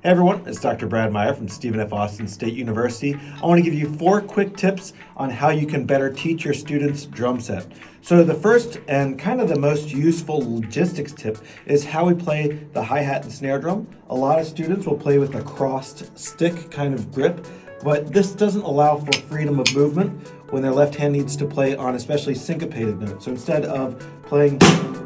Hey everyone, it's Dr. Brad Meyer from Stephen F. Austin State University. I want to give you 4 quick tips on how you can better teach your students drum set. So the first and kind of the most useful logistics tip is how we play the hi-hat and snare drum. A lot of students will play with a crossed stick kind of grip, but this doesn't allow for freedom of movement when their left hand needs to play on especially syncopated notes. So instead of playing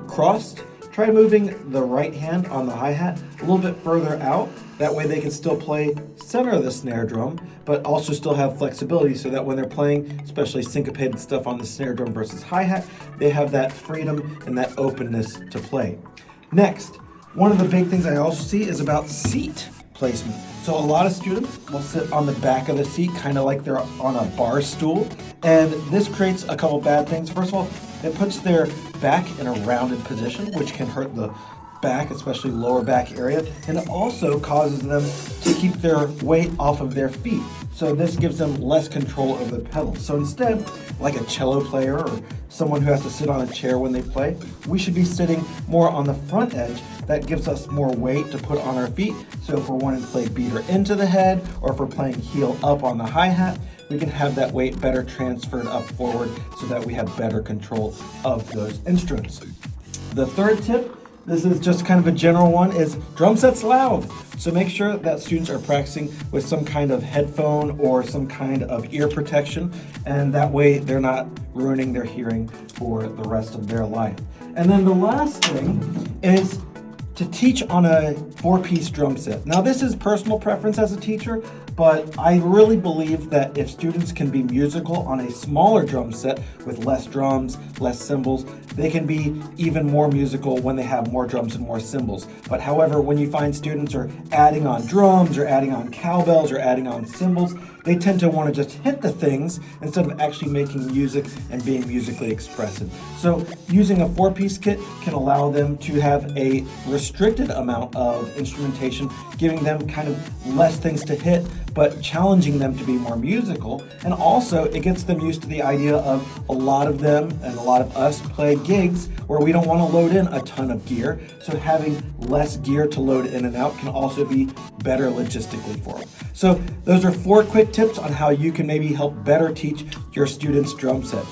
crossed, try moving the right hand on the hi-hat a little bit further out. That way they can still play center of the snare drum, but also still have flexibility so that when they're playing, especially syncopated stuff on the snare drum versus hi-hat, they have that freedom and that openness to play. Next, one of the big things I also see is about seat placement. So a lot of students will sit on the back of the seat, kind of like they're on a bar stool, and this creates a couple bad things. First of all, it puts their back in a rounded position, which can hurt the back, especially lower back area, and it also causes them to keep their weight off of their feet. So this gives them less control over the pedals. So instead, like a cello player or someone who has to sit on a chair when they play, we should be sitting more on the front edge. That gives us more weight to put on our feet. So if we're wanting to play beater into the head, or if we're playing heel up on the hi-hat, we can have that weight better transferred up forward so that we have better control of those instruments. The third tip, this is just kind of a general one, is drum set's loud. So make sure that students are practicing with some kind of headphone or some kind of ear protection, and that way they're not ruining their hearing for the rest of their life. And then the last thing is to teach on a 4-piece drum set. Now this is personal preference as a teacher, but I really believe that if students can be musical on a smaller drum set with less drums, less cymbals, they can be even more musical when they have more drums and more cymbals. But however, when you find students are adding on drums or adding on cowbells or adding on cymbals, they tend to want to just hit the things instead of actually making music and being musically expressive. So using a 4-piece kit can allow them to have a restricted amount of instrumentation, giving them kind of less things to hit, but challenging them to be more musical. And also it gets them used to the idea of a lot of them and a lot of us play gigs where we don't want to load in a ton of gear. So having less gear to load in and out can also be better logistically for them. So those are 4 quick tips on how you can maybe help better teach your students drum set.